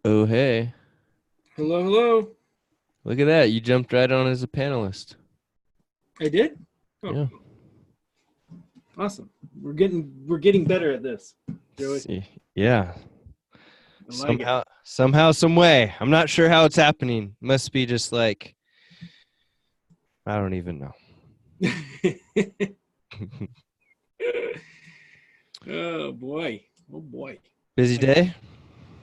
Oh, hey. Hello, hello. Look at that. You jumped right on as a panelist. I did. Oh, Yeah. awesome. We're getting better at this, Joey. See. Yeah. I like it. Somehow, some way. I'm not sure how it's happening. Must be just like, I don't even know. Oh boy. Oh boy. Busy I, day?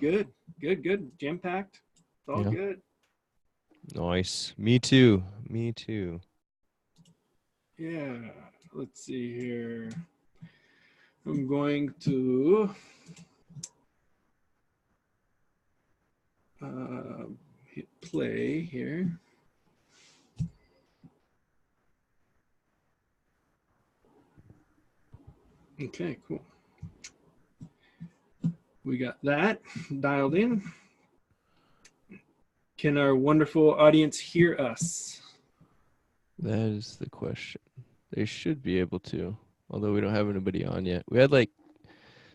good. Good. Good. Jam packed. It's all Yeah. good. Nice. Me too. Me too. Yeah. Let's see here. I'm going to uh, hit play here. Okay. Cool. We got that dialed in. Can our wonderful audience hear us? That is the question. They should be able to, although we don't have anybody on yet. We had like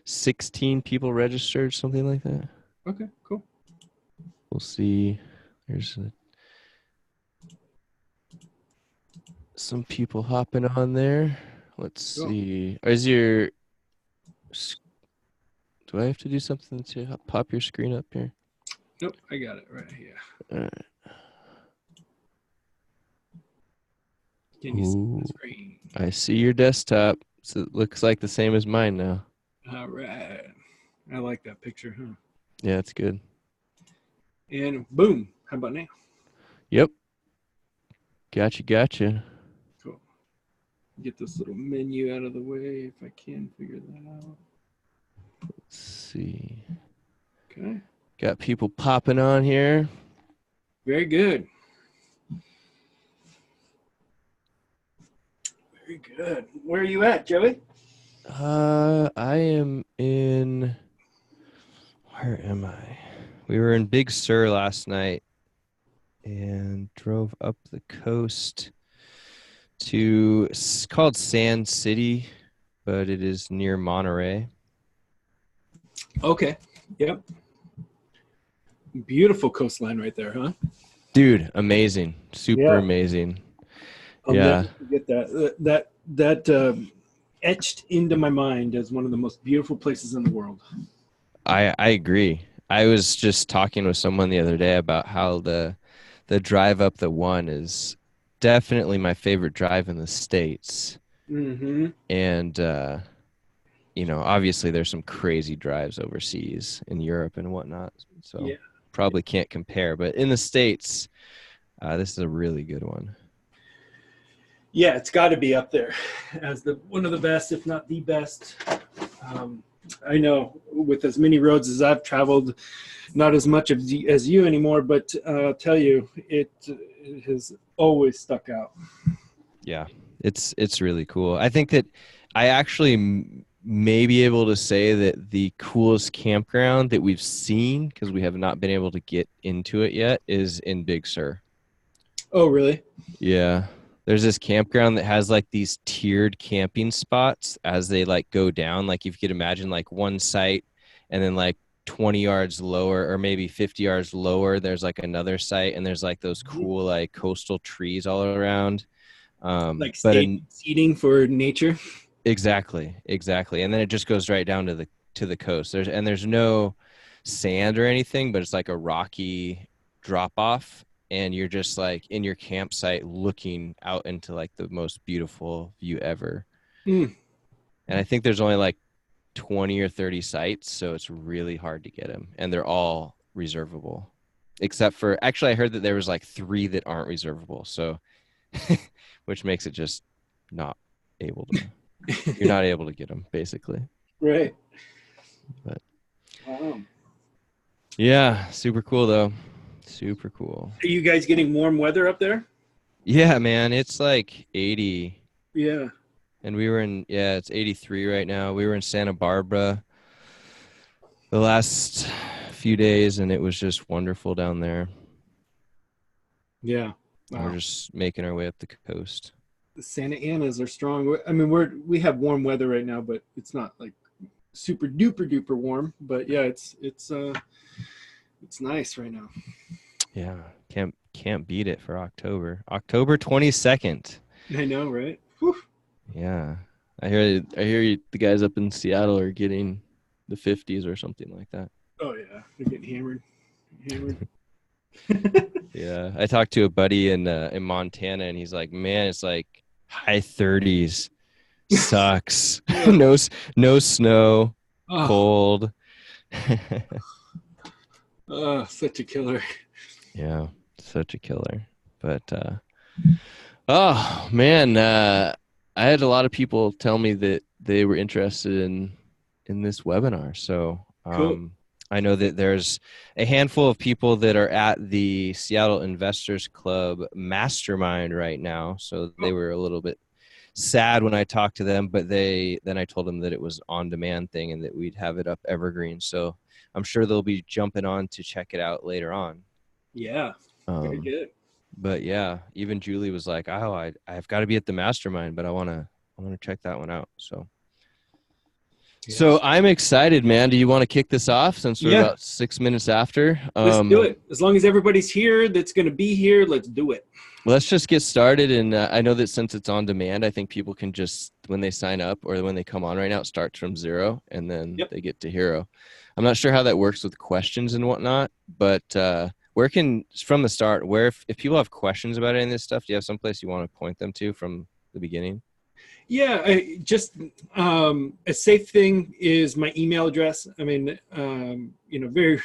16 people registered, something like that. Okay. Cool. We'll see. There's some people hopping on there. Let's Cool. see. Is your Do I have to do something to pop your screen up here? Nope, I got it right here. All right. Can you see Ooh, the screen? I see your desktop. So it looks like the same as mine now. All right. I like that picture, huh? Yeah, it's good. And boom. How about now? Yep. Gotcha. Cool. Get this little menu out of the way if I can figure that out. Let's see. Okay. Got people popping on here. Very good. Very good. Where are you at, Joey? I am in. Where am I? We were in Big Sur last night and drove up the coast to. It's called Sand City, but it is near Monterey. Okay. Yep. Beautiful coastline right there, huh? Dude, amazing. Super Yeah. amazing. I'll never Yeah, forget that. That etched into my mind as one of the most beautiful places in the world. I agree. I was just talking with someone the other day about how the drive up the one is definitely my favorite drive in the States. Mm-hmm. And obviously there's some crazy drives overseas in Europe and whatnot. So Yeah. probably can't compare. But in the States, this is a really good one. Yeah, it's got to be up there as the one of the best, if not the best. Um, I know with as many roads as I've traveled, not as much as you anymore, but I'll tell you, it has always stuck out. Yeah, it's really cool. I think that I actually may be able to say that the coolest campground that we've seen, because we have not been able to get into it yet, is in Big Sur. Oh, really? Yeah. There's this campground that has like these tiered camping spots as they like go down. Like if you could imagine like one site and then like 20 yards lower or maybe 50 yards lower, there's like another site and there's like those Mhm. cool like coastal trees all around. Like But state seating for nature. exactly. And then it just goes right down to the coast. There's no sand or anything, but it's like a rocky drop off and you're just like in your campsite looking out into like the most beautiful view ever. Mm. And I think there's only like 20 or 30 sites, so it's really hard to get them and they're all reservable. Except for actually I heard that there was like 3 that aren't reservable. So which makes it just not able to you're not able to get them basically. Right. But Wow. yeah, super cool though. Super cool. Are you guys getting warm weather up there? Yeah, man, it's like 80 Yeah. and it's 83 right now. We were in Santa Barbara the last few days and it was just wonderful down there. Yeah. And we're Wow. just making our way up the coast. The Santa Anas are strong. I mean, we have warm weather right now, but it's not like super duper duper warm. But yeah, it's It's nice right now. Yeah, can't beat it for October. October 22nd. I know, right? Whew. Yeah. The guys up in Seattle are getting the 50s or something like that. Oh yeah, they're getting hammered. Hammered. Yeah. I talked to a buddy in Montana and he's like, "Man, it's like high 30s. Sucks. Ugh. No snow, Oh, cold." such a killer. Yeah, such a killer. But oh man, I had a lot of people tell me that they were interested in this webinar. So Cool. I know that there's a handful of people that are at the Seattle Investors Club mastermind right now. So they Oh, were a little bit sad when I talked to them, but then I told them that it was on demand thing and that we'd have it up evergreen. So I'm sure they'll be jumping on to check it out later on. yeah. Very Um, good. but yeah, even Julie was like, "Oh, I've got to be at the mastermind, but I want to check that one out." So Yes. I'm excited, man. Do you want to kick this off since we're Yeah. about 6 minutes after? Let's do it. As long as everybody's here that's going to be here, let's do it. Let's just get started. And I know that since it's on demand, I think people can just, when they sign up or when they come on right now, it starts from 0 and then Yep. they get to hero. I'm not sure how that works with questions and whatnot, but from the start, if people have questions about any of this stuff, do you have someplace you want to point them to from the beginning? Yeah, just a safe thing is my email address. I mean, very,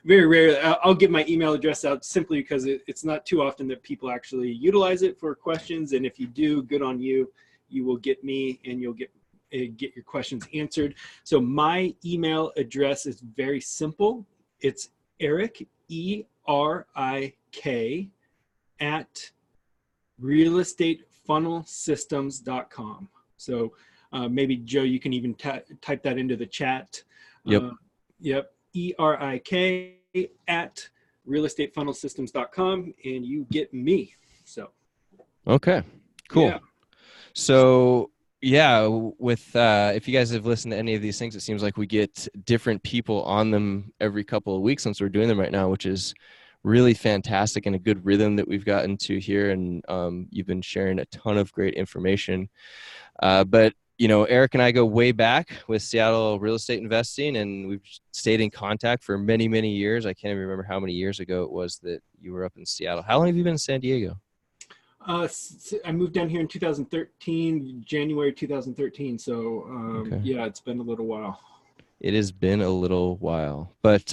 very rare. I'll get my email address out simply because it's not too often that people actually utilize it for questions. And if you do, good on you. You will get me, and you'll get your questions answered. So my email address is very simple. It's Erik, ERIK, at realestatefunnelsystems.com. So maybe Joe, you can even type that into the chat. Yep. Yep. ERIK at realestatefunnelsystems.com, and you get me. So. Okay, cool. Yeah. So yeah, with if you guys have listened to any of these things, it seems like we get different people on them every couple of weeks since we're doing them right now, which is really fantastic and a good rhythm that we've gotten to here. And you've been sharing a ton of great information. But Erik and I go way back with Seattle real estate investing, and we've stayed in contact for many, many years. I can't even remember how many years ago it was that you were up in Seattle. How long have you been in San Diego? I moved down here in 2013, January 2013. So Okay. yeah, it's been a little while. It has been a little while, but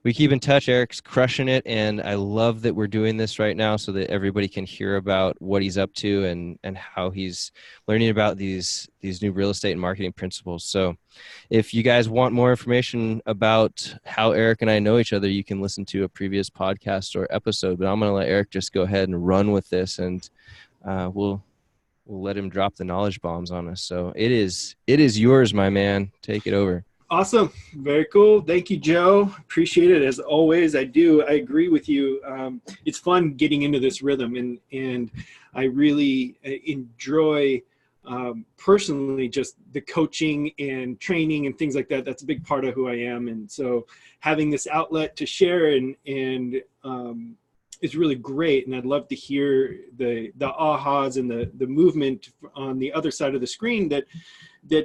we keep in touch. Erik's crushing it, and I love that we're doing this right now so that everybody can hear about what he's up to and how he's learning about these new real estate and marketing principles. So if you guys want more information about how Erik and I know each other, you can listen to a previous podcast or episode, but I'm going to let Erik just go ahead and run with this, and we'll let him drop the knowledge bombs on us. So it is yours, my man. Take it over. Awesome. Very cool. Thank you, Joe. Appreciate it as always. I agree with you. It's fun getting into this rhythm, and I really enjoy personally just the coaching and training and things like that. That's a big part of who I am. And so having this outlet to share and is really great. And I'd love to hear the ahas and the movement on the other side of the screen that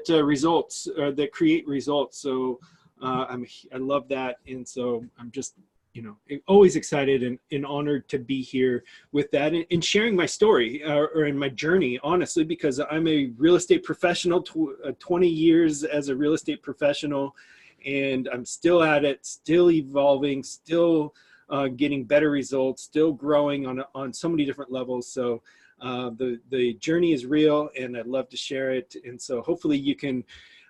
results or that create results. So I love that. And so I'm just, always excited and honored to be here with that and sharing my story or in my journey, honestly, because I'm a real estate professional, 20 years as a real estate professional, and I'm still at it, still evolving, still getting better results, still growing on so many different levels. So the journey is real, and I'd love to share it. And so hopefully you can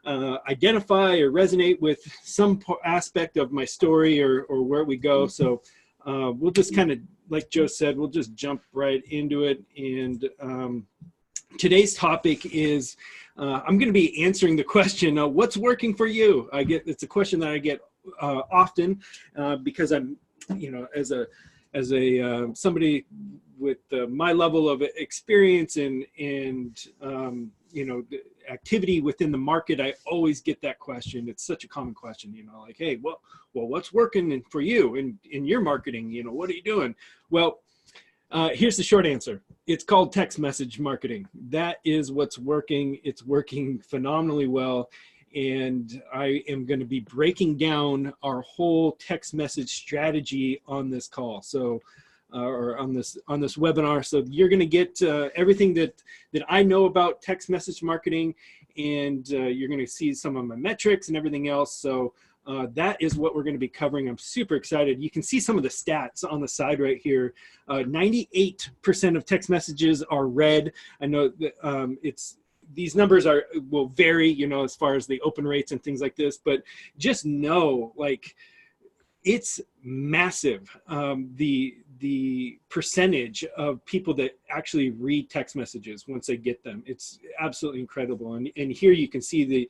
identify or resonate with some aspect of my story or where we go. So we'll just kind of, like Joe said, we'll just jump right into it. And today's topic is I'm going to be answering the question, what's working for you? It's a question that I get often because I'm, as a somebody with my level of experience and activity within the market, I always get that question. It's such a common question, like, hey, well, what's working for you in your marketing? What are you doing? Well, here's the short answer. It's called text message marketing. That is what's working. It's working phenomenally well. And I am going to be breaking down our whole text message strategy on this call. So, or on this webinar. So you're going to get everything that I know about text message marketing, and you're going to see some of my metrics and everything else. So that is what we're going to be covering. I'm super excited. You can see some of the stats on the side right here. 98% of text messages are read. I know that these numbers will vary, as far as the open rates and things like this, but just know, like, it's massive. The percentage of people that actually read text messages once they get them, it's absolutely incredible. And here you can see the,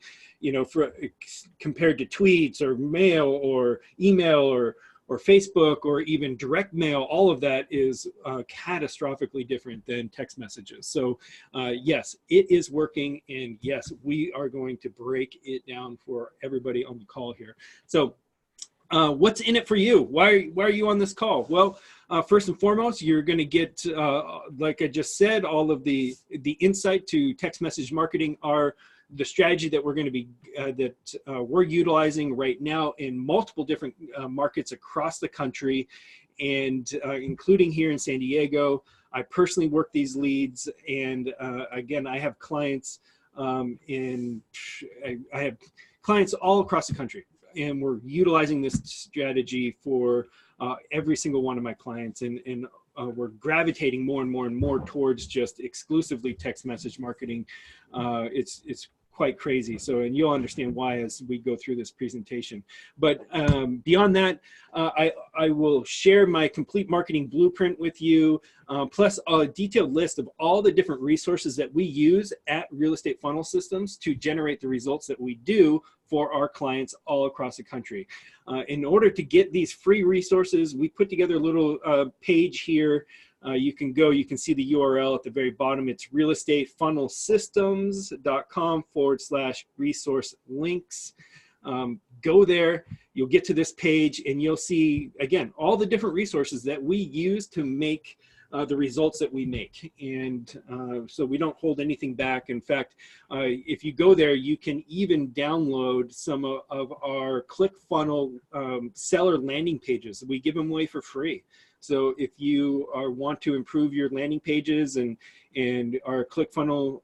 compared to tweets or mail or email or Facebook or even direct mail, all of that is catastrophically different than text messages. So yes, it is working. And yes, we are going to break it down for everybody on the call here. So what's in it for you? Why are you on this call? Well, first and foremost, you're going to get, like I just said, all of the insight to text message marketing are the strategy that we're going to be we're utilizing right now in multiple different markets across the country, and including here in San Diego. I personally work these leads, and again, I have clients I have clients all across the country. And we're utilizing this strategy for every single one of my clients. And we're gravitating more and more and more towards just exclusively text message marketing. It's quite crazy. So, and you'll understand why as we go through this presentation. But beyond that, I will share my complete marketing blueprint with you, plus a detailed list of all the different resources that we use at Real Estate Funnel Systems to generate the results that we do for our clients all across the country. In order to get these free resources, we put together a little page here. You can see the URL at the very bottom. It's realestatefunnelsystems.com/resource links. Go there, you'll get to this page, and you'll see, again, all the different resources that we use to make the results that we make. And so we don't hold anything back. In fact, if you go there, you can even download some of our ClickFunnels seller landing pages. We give them away for free. So if you want to improve your landing pages and are ClickFunnels,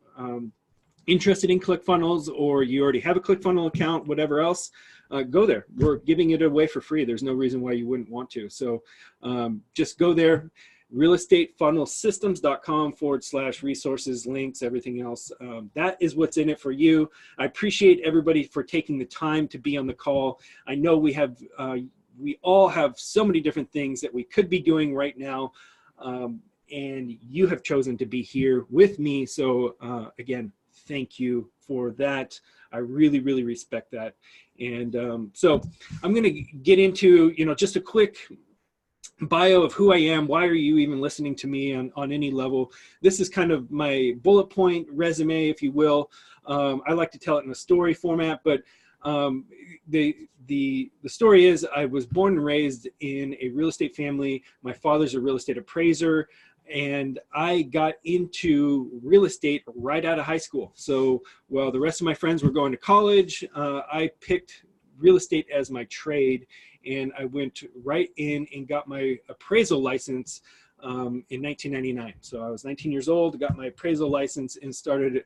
interested in ClickFunnels, or you already have a ClickFunnels account, whatever else, go there. We're giving it away for free. There's no reason why you wouldn't want to. So just go there, realestatefunnelsystems.com/resources, links, everything else. That is what's in it for you. I appreciate everybody for taking the time to be on the call. I know we all have so many different things that we could be doing right now, and you have chosen to be here with me. So again, thank you for that. I really, really respect that. And so I'm going to get into, just a quick bio of who I am. Why are you even listening to me on any level? This is kind of my bullet point resume, if you will. I like to tell it in a story format, but the story is I was born and raised in a real estate family. My father's a real estate appraiser, and I got into real estate right out of high school. So while the rest of my friends were going to college, I picked real estate as my trade, and I went right in and got my appraisal license in 1999. So I was 19 years old, got my appraisal license, and started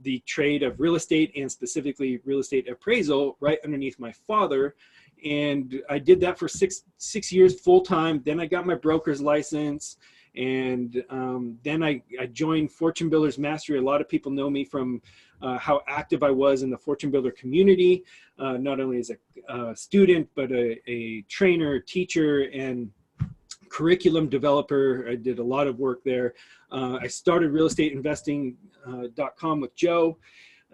the trade of real estate, and specifically real estate appraisal, right underneath my father. And I did that for six years full time. Then I got my broker's license, and then I joined Fortune Builders Mastery. A lot of people know me from how active I was in the Fortune Builder community, not only as a student, but a trainer, teacher, and curriculum developer. I did a lot of work there. I started realestateinvesting.com with Joe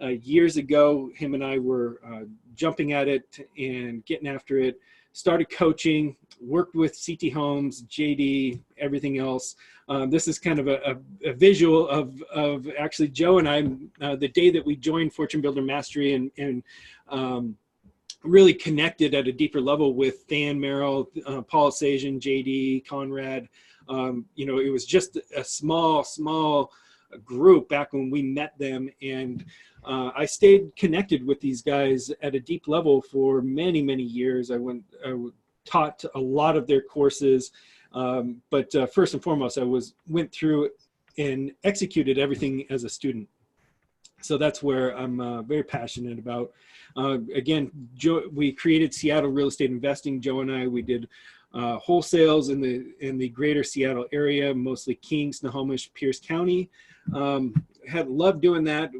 years ago. Him and I were jumping at it and getting after it. started coaching, worked with CT Homes, JD, everything else. This is kind of a visual of actually Joe and I, the day that we joined Fortune Builder Mastery and really connected at a deeper level with Dan Merrill, Paul Sajan, JD, Conrad. It was just a small group back when we met them. And I stayed connected with these guys at a deep level for many, many years. I taught a lot of their courses. But first and foremost, I went through and executed everything as a student. So that's where I'm very passionate about. Again, we created Seattle Real Estate Investing. Joe and I, we did wholesales in the greater Seattle area, mostly King, Snohomish, Pierce County. Loved doing that.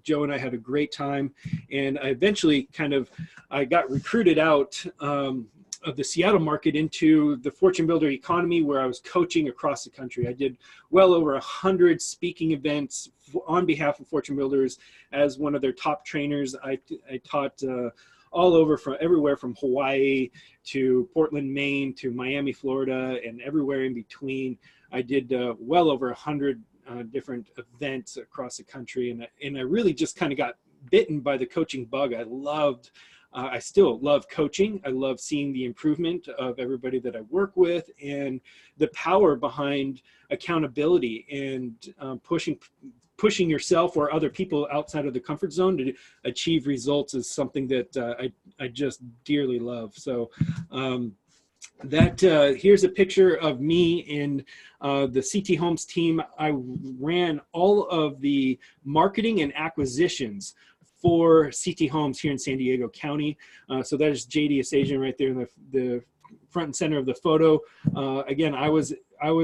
Joe and I had a great time, and I eventually I got recruited out of the Seattle market into the Fortune Builder economy, where I was coaching across the country. I did well over 100 speaking events on behalf of Fortune Builders as one of their top trainers. I taught all over, from everywhere from Hawaii to Portland, Maine to Miami, Florida, and everywhere in between. I did well over 100 different events across the country, and I really just kind of got bitten by the coaching bug. I still love coaching. I love seeing the improvement of everybody that I work with, and the power behind accountability and pushing yourself or other people outside of the comfort zone to achieve results is something that I just dearly love. So here's a picture of me in the CT Homes team. I ran all of the marketing and acquisitions for CT Homes here in San Diego County. So that is JD Asajian right there in the front and center of the photo. Again, I was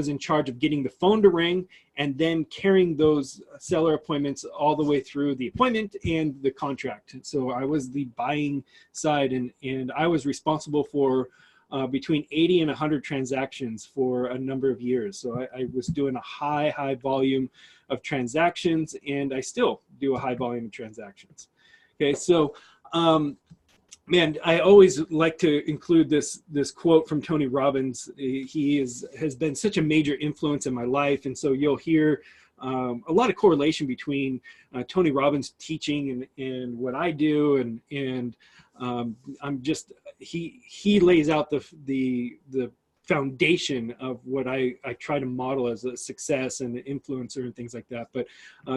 in charge of getting the phone to ring and then carrying those seller appointments all the way through the appointment and the contract. So I was the buying side, and I was responsible for between 80 and 100 transactions for a number of years. So I was doing a high volume of transactions, and I still do a high volume of transactions. Okay, so man, I always like to include this quote from Tony Robbins. He has been such a major influence in my life, and so you'll hear a lot of correlation between Tony Robbins' teaching and what I do, and he lays out the foundation of what I try to model as a success and an influencer and things like that. But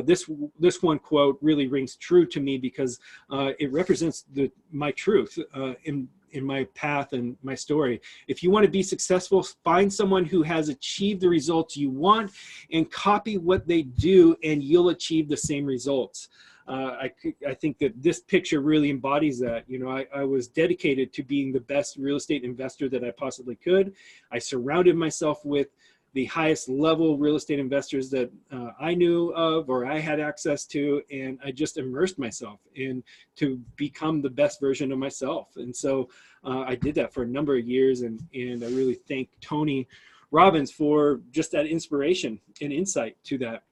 this one quote really rings true to me because it represents my truth in my path and my story. If you want to be successful, find someone who has achieved the results you want and copy what they do, and you'll achieve the same results. I think that this picture really embodies that. I was dedicated to being the best real estate investor that I possibly could. I surrounded myself with the highest level real estate investors that I knew of or I had access to, and I just immersed myself in to become the best version of myself. And so I did that for a number of years, and I really thank Tony Robbins for just that inspiration and insight to that.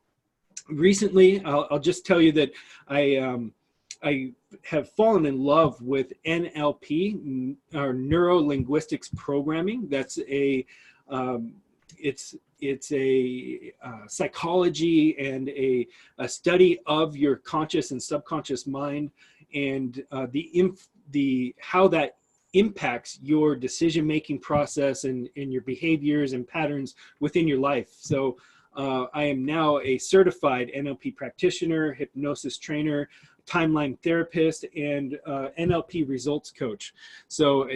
Recently, I'll just tell you that I have fallen in love with NLP, or neuro linguistics programming. That's it's a psychology and a study of your conscious and subconscious mind, and how that impacts your decision-making process and your behaviors and patterns within your life. So I am now a certified NLP practitioner, hypnosis trainer, timeline therapist, and NLP results coach. So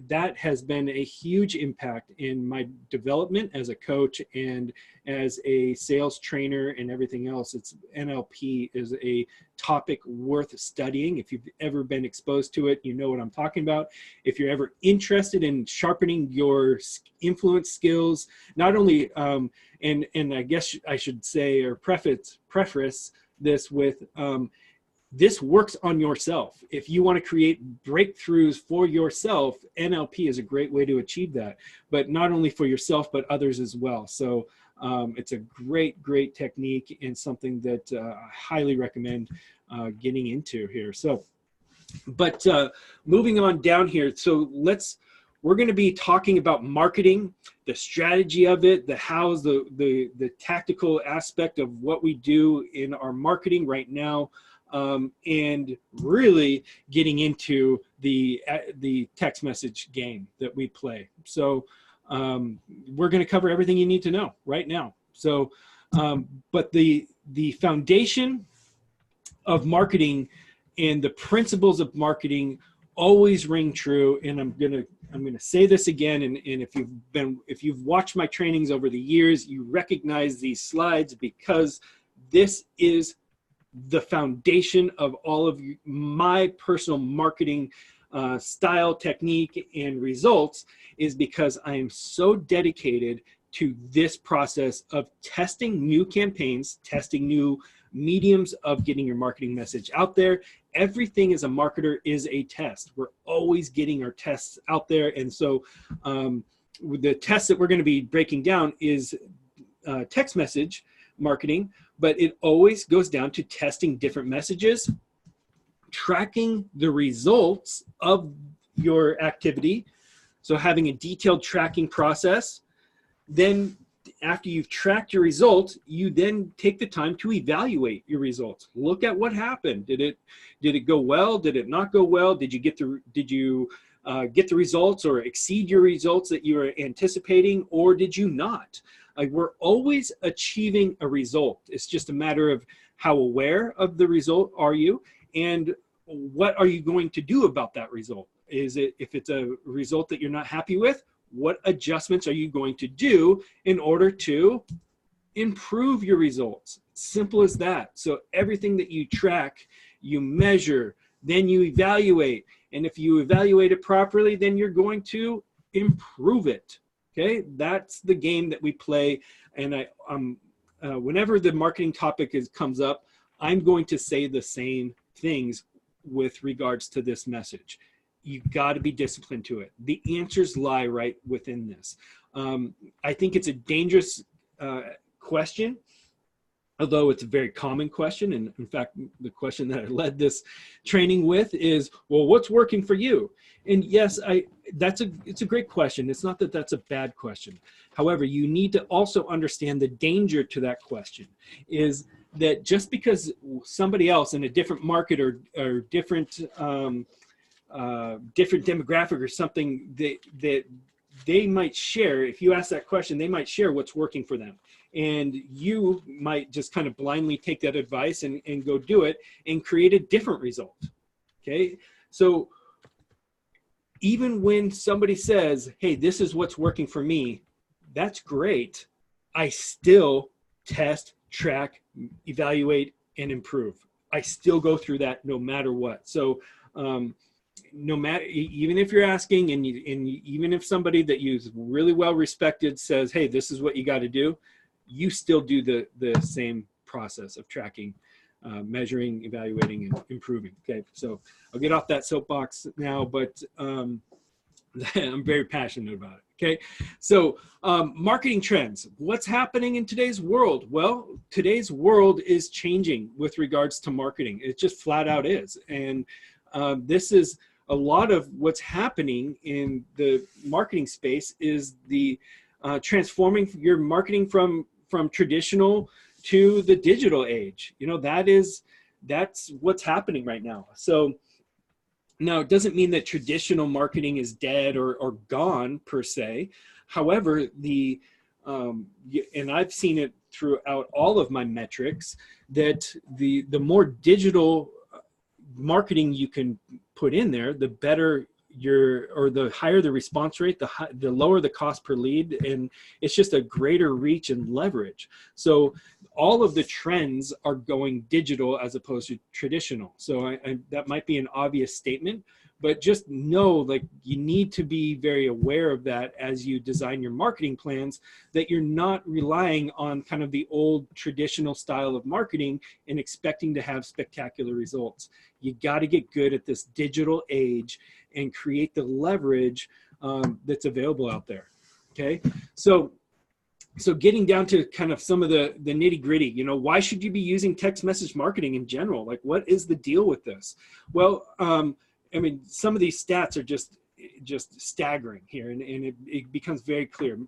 that has been a huge impact in my development as a coach and as a sales trainer and everything else. NLP is a topic worth studying. If you've ever been exposed to it, you know what I'm talking about. If you're ever interested in sharpening your influence skills, not only and I guess I should say or preface this with this works on yourself. If you want to create breakthroughs for yourself, NLP is a great way to achieve that, but not only for yourself, but others as well. So it's a great technique and something that I highly recommend getting into here. So But moving on down here, so we're going to be talking about marketing, the strategy of it, the how's, the tactical aspect of what we do in our marketing right now, and really getting into the text message game that we play. So we're going to cover everything you need to know right now. So, but the foundation of marketing and the principles of marketing always ring true. And I'm gonna say this again. And if you've watched my trainings over the years, you recognize these slides, because this is the foundation of all of my personal marketing style, technique, and results, is because I am so dedicated to this process of testing new campaigns, testing new mediums of getting your marketing message out there. Everything as a marketer is a test. We're always getting our tests out there. And so the test that we're going to be breaking down is text message marketing, but it always goes down to testing different messages, tracking the results of your activity. So having a detailed tracking process. Then after you've tracked your results, you then take the time to evaluate your results. Look at what happened. Did it go well? Did it not go well? Did you get the results or exceed your results that you were anticipating, or did you not? Like, we're always achieving a result. It's just a matter of how aware of the result are you, and what are you going to do about that result? If it's a result that you're not happy with, what adjustments are you going to do in order to improve your results? Simple as that. So everything that you track, you measure, then you evaluate. And if you evaluate it properly, then you're going to improve it. Okay, that's the game that we play. And whenever the marketing topic comes up, I'm going to say the same things with regards to this message. You've got to be disciplined to it. The answers lie right within this. I think it's a dangerous question, although it's a very common question. And in fact, the question that I led this training with is, well, what's working for you? And yes, it's a great question. It's not that that's a bad question. However, you need to also understand the danger to that question is that just because somebody else in a different market or different demographic or something that they might share, if you ask that question, they might share what's working for them. And you might just kind of blindly take that advice and go do it and create a different result. Okay. So even when somebody says, hey, this is what's working for me, that's great. I still test, track, evaluate, and improve. I still go through that no matter what. So, no matter, even if you're asking and even if somebody that you've really well respected says, hey, this is what you got to do, you still do the same process of tracking, measuring, evaluating, and improving. Okay, so I'll get off that soapbox now, but I'm very passionate about it. Okay, so marketing trends. What's happening in today's world? Well, today's world is changing with regards to marketing. It just flat out is. And this is a lot of what's happening in the marketing space is the transforming your marketing from traditional to the digital age. You know, that's what's happening right now. So now it doesn't mean that traditional marketing is dead or gone per se. However, and I've seen it throughout all of my metrics, that the more digital marketing you can put in there, the better the higher the response rate, the lower the cost per lead, and it's just a greater reach and leverage. So all of the trends are going digital as opposed to traditional. So that might be an obvious statement, but just know, like, you need to be very aware of that as you design your marketing plans, that you're not relying on kind of the old traditional style of marketing and expecting to have spectacular results. You got to get good at this digital age and create the leverage that's available out there. Okay, so So getting down to kind of some of the nitty gritty, why should you be using text message marketing in general? Like, what is the deal with this? Well, I mean, some of these stats are just staggering here, and it becomes very clear.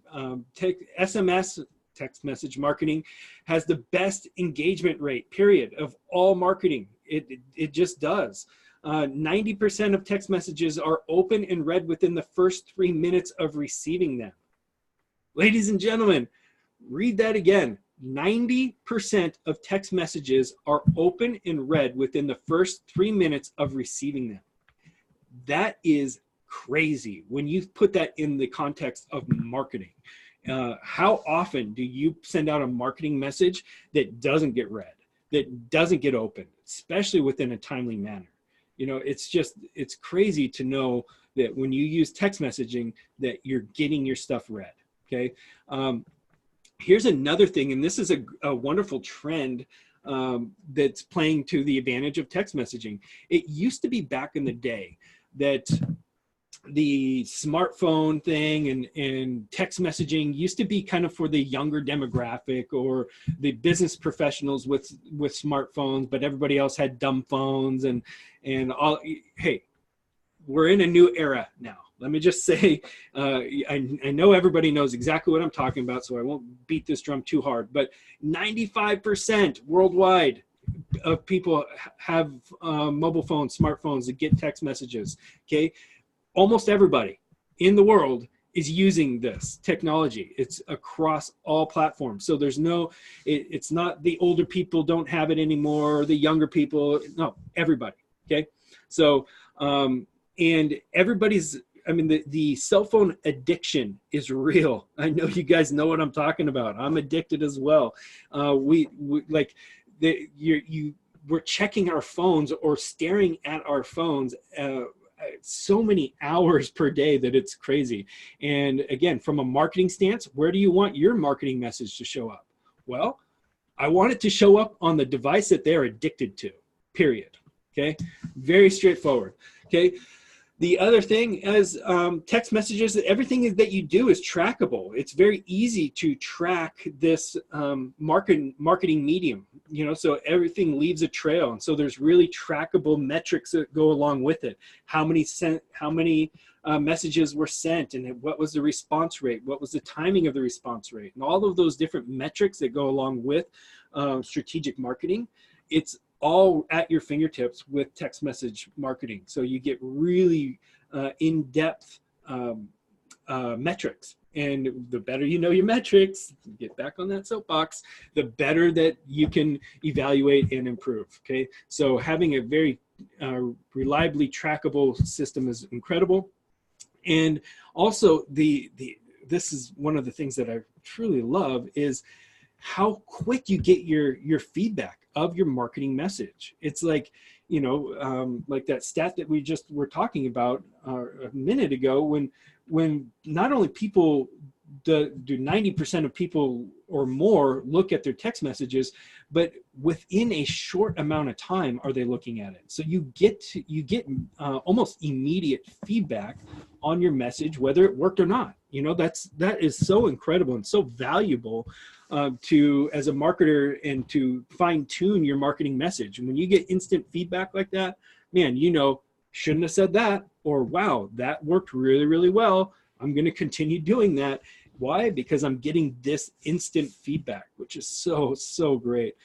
SMS, text message marketing, has the best engagement rate, period, of all marketing. It just does. 90% of text messages are open and read within the first 3 minutes of receiving them. Ladies and gentlemen, read that again. 90% of text messages are open and read within the first 3 minutes of receiving them. That is crazy when you put that in the context of marketing. How often do you send out a marketing message that doesn't get read, that doesn't get opened, especially within a timely manner? It's crazy to know that when you use text messaging that you're getting your stuff read. Okay. Here's another thing, and this is a wonderful trend that's playing to the advantage of text messaging. It used to be back in the day that the smartphone thing and text messaging used to be kind of for the younger demographic or the business professionals with smartphones, but everybody else had dumb phones and all. Hey, we're in a new era now. Let me just say, I know everybody knows exactly what I'm talking about, so I won't beat this drum too hard, but 95% worldwide of people have mobile phones, smartphones that get text messages, okay? Almost everybody in the world is using this technology. It's across all platforms. So there's it's not the older people don't have it anymore, or the younger people, no, everybody, okay? So, and everybody's, I mean, the cell phone addiction is real. I know you guys know what I'm talking about. I'm addicted as well. We like we're checking our phones or staring at our phones so many hours per day that it's crazy. And again, from a marketing stance, where do you want your marketing message to show up? Well, I want it to show up on the device that they're addicted to, period. Okay, very straightforward. Okay. The other thing is text messages, everything that you do is trackable. It's very easy to track this marketing medium, so everything leaves a trail. And so there's really trackable metrics that go along with it. How many messages were sent, and what was the response rate? What was the timing of the response rate? And all of those different metrics that go along with strategic marketing. It's all at your fingertips with text message marketing. So you get really in-depth metrics. And the better you know your metrics, get back on that soapbox, the better that you can evaluate and improve. Okay, so having a very reliably trackable system is incredible. And also this is one of the things that I truly love is how quick you get your feedback of your marketing message. It's like, like that stat that we just were talking about a minute ago, when not only people do 90% of people or more look at their text messages, but within a short amount of time are they looking at it. So you get almost immediate feedback on your message, whether it worked or not. That is so incredible and so valuable to, as a marketer, and to fine tune your marketing message. And when you get instant feedback like that, man, shouldn't have said that, or wow, that worked really, really well. I'm going to continue doing that. Why? Because I'm getting this instant feedback, which is so, so great.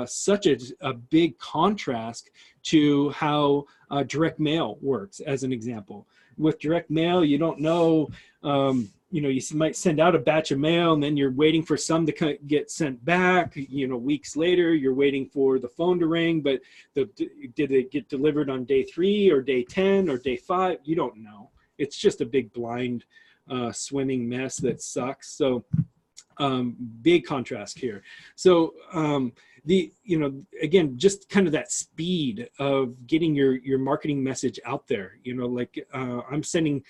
Such a big contrast to how direct mail works, as an example. With direct mail, you don't know, you might send out a batch of mail and then you're waiting for some to get sent back, weeks later, you're waiting for the phone to ring, but did it get delivered on day 3 or day 10 or day 5? You don't know. It's just a big blind swimming mess that sucks. So big contrast here. So again, just kind of that speed of getting your marketing message out there, I'm sending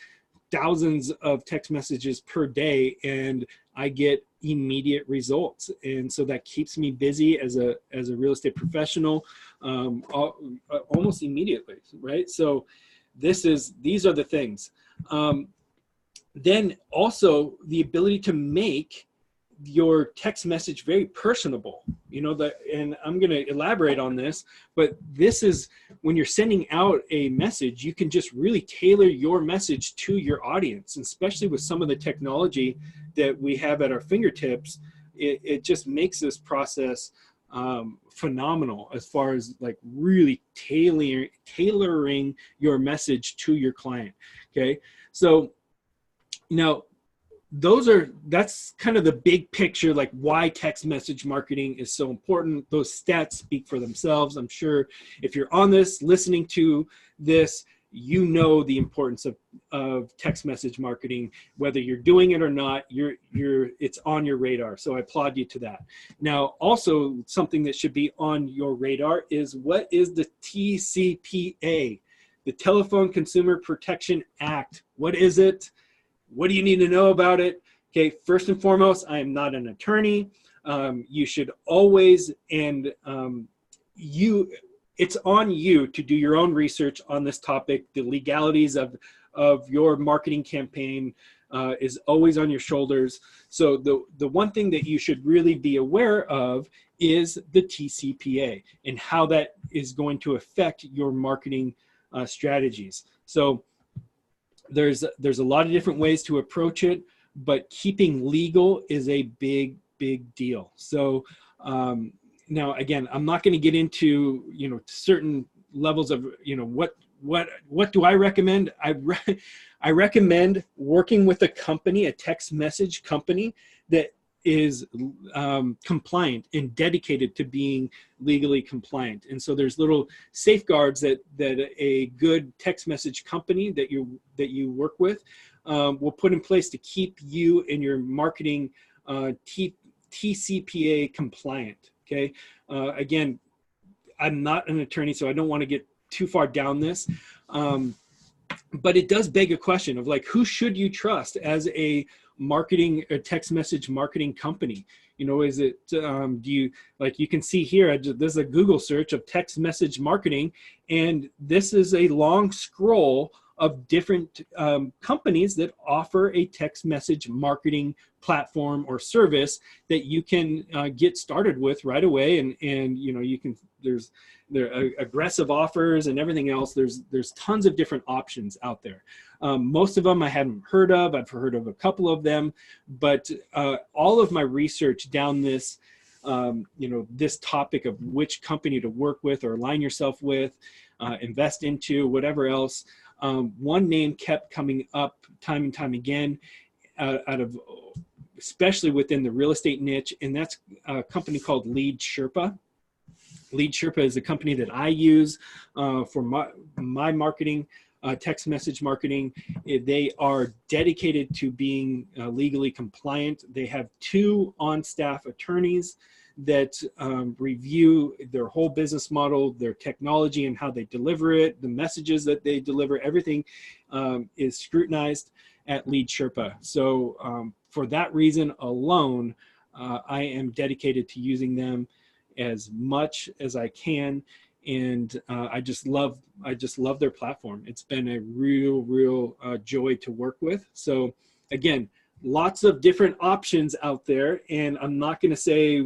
thousands of text messages per day and I get immediate results. And so that keeps me busy as a real estate professional almost immediately, right? So these are the things. Then also the ability to make your text message very personable, and I'm going to elaborate on this, but this is when you're sending out a message, you can just really tailor your message to your audience, and especially with some of the technology that we have at our fingertips. It just makes this process phenomenal as far as like really tailoring your message to your client. Okay, so now that's kind of the big picture, like why text message marketing is so important. Those stats speak for themselves. I'm sure if you're on this, listening to this, the importance of text message marketing, whether you're doing it or not, it's on your radar. So I applaud you to that. Now, also something that should be on your radar is, what is the TCPA, the Telephone Consumer Protection Act? What is it? What do you need to know about it? Okay, first and foremost, I am not an attorney. You should always, it's on you to do your own research on this topic. The legalities of your marketing campaign is always on your shoulders. So the one thing that you should really be aware of is the TCPA and how that is going to affect your marketing strategies. So there's a lot of different ways to approach it, but keeping legal is a big deal. So now, again, I'm not going to get into certain levels of what do I recommend. I recommend working with a company, a text message company that is compliant and dedicated to being legally compliant. And so there's little safeguards that a good text message company that you work with will put in place to keep you and your marketing TCPA compliant. Okay. Again, I'm not an attorney, so I don't want to get too far down this. But it does beg a question of, like, who should you trust as a text message marketing company? Is it, do you, like you can see here, there's a Google search of text message marketing, and this is a long scroll of different companies that offer a text message marketing platform or service that you can get started with right away. And you can, there are aggressive offers and everything else. There's tons of different options out there. Most of them I haven't heard of. I've heard of a couple of them, but all of my research down this, this topic of which company to work with or align yourself with, invest into, whatever else, one name kept coming up time and time again, out of, especially within the real estate niche, and that's a company called Lead Sherpa. Lead Sherpa is a company that I use for my marketing, text message marketing. They are dedicated to being legally compliant. They have 2 on-staff attorneys that review their whole business model, their technology and how they deliver it, the messages that they deliver. Everything is scrutinized at Lead Sherpa. So for that reason alone, I am dedicated to using them as much as I can, and I just love their platform. It's been a real joy to work with. So again, lots of different options out there, and I'm not going to say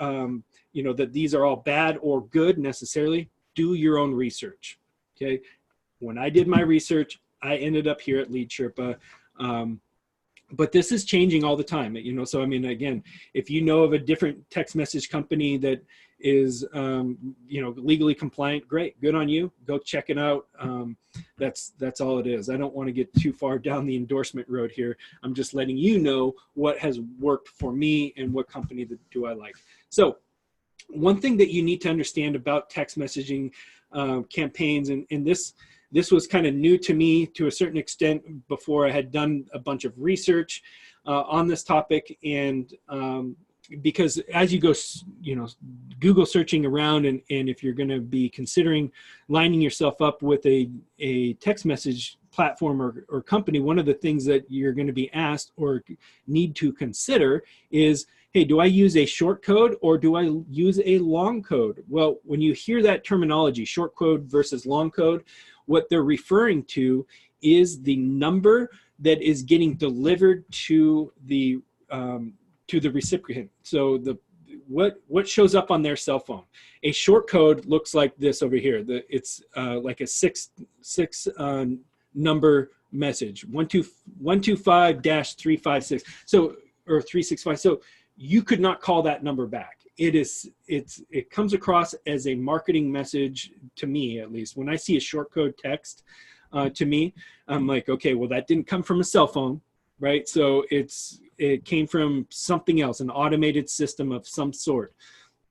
that these are all bad or good necessarily. Do your own research. Okay, when I did my research, I ended up here at Lead Sherpa. But this is changing all the time, so I mean, again, if you know of a different text message company that is legally compliant, great, good on you, go check it out. That's all it is. I don't want to get too far down the endorsement road here. I'm just letting you know what has worked for me and what company do I like. So one thing that you need to understand about text messaging campaigns, and this was kind of new to me to a certain extent before I had done a bunch of research on this topic. And because as you go, Google searching around, and if you're going to be considering lining yourself up with a text message platform or company, one of the things that you're going to be asked or need to consider is, hey, do I use a short code or do I use a long code? Well, when you hear that terminology, short code versus long code, what they're referring to is the number that is getting delivered to the to the recipient. So what shows up on their cell phone? A short code looks like this over here. It's like a six number message, 125-356. So, or 365. So you could not call that number back. It comes across as a marketing message to me, at least. When I see a short code text to me, I'm like, okay, well, that didn't come from a cell phone, right? So it came from something else, an automated system of some sort.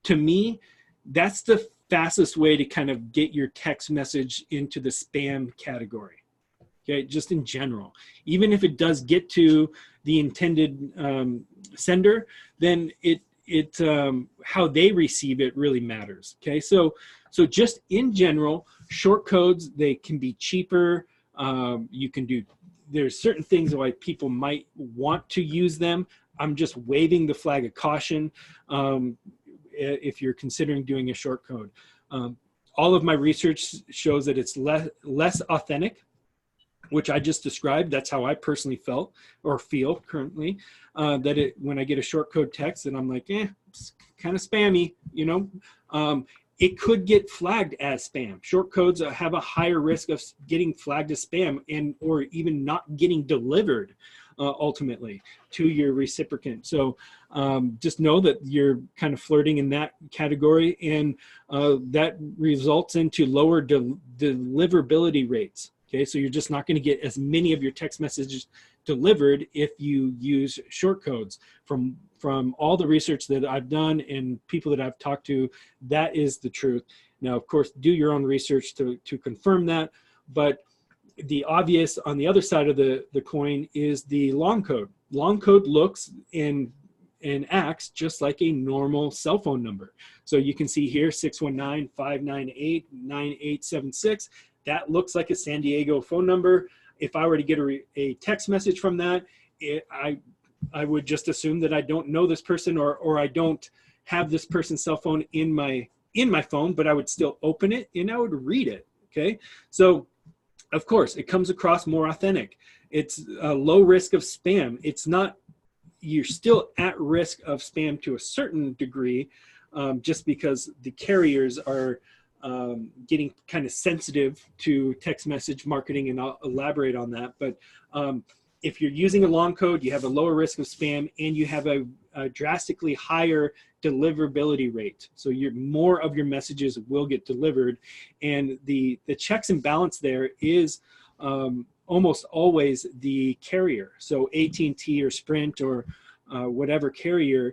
To me, that's the fastest way to kind of get your text message into the spam category. Okay, just in general. Even if it does get to the intended sender, then how they receive it really matters. Okay, so just in general, short codes, they can be cheaper. There's certain things why people might want to use them. I'm just waving the flag of caution if you're considering doing a short code. All of my research shows that it's less authentic, which I just described. That's how I personally felt or feel currently, when I get a short code text and I'm like, it's kind of spammy, it could get flagged as spam. Short codes have a higher risk of getting flagged as spam or even not getting delivered ultimately to your recipient. So just know that you're kind of flirting in that category, and that results into lower deliverability rates. Okay, so you're just not going to get as many of your text messages delivered if you use short codes. From all the research that I've done and people that I've talked to, that is the truth. Now, of course, do your own research to confirm that, but the obvious on the other side of the coin is the long code. Long code looks and acts just like a normal cell phone number. So you can see here 619-598-9876. That looks like a San Diego phone number. If I were to get a text message from that, I would just assume that I don't know this person or I don't have this person's cell phone in my phone, but I would still open it and I would read it. Okay, so of course it comes across more authentic. It's a low risk of spam. It's not. You're still at risk of spam to a certain degree, just because the carriers are getting kind of sensitive to text message marketing, and I'll elaborate on that. But if you're using a long code, you have a lower risk of spam and you have a drastically higher deliverability rate. So more of your messages will get delivered, and the checks and balance there is almost always the carrier. So AT&T or Sprint or whatever carrier,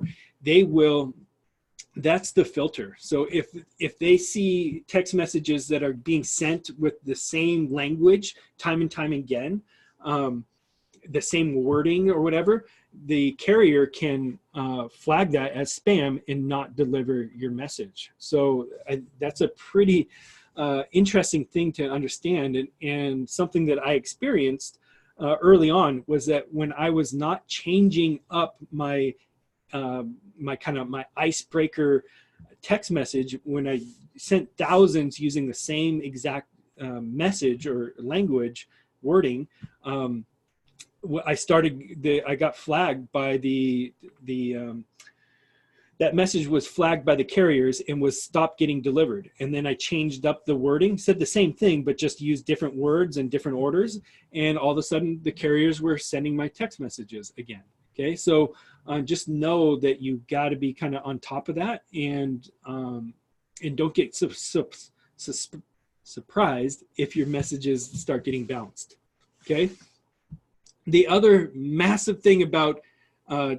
that's the filter. So if they see text messages that are being sent with the same language time and time again, the same wording or whatever, the carrier can flag that as spam and not deliver your message. So that's a pretty interesting thing to understand, and something that I experienced early on was that when I was not changing up my my icebreaker text message, when I sent thousands using the same exact message or language wording, I got flagged by that message was flagged by the carriers and was stopped getting delivered. And then I changed up the wording, said the same thing, but just used different words and different orders. And all of a sudden the carriers were sending my text messages again. Okay, so just know that you got to be kind of on top of that, and don't get surprised if your messages start getting bounced. Okay. The other massive thing about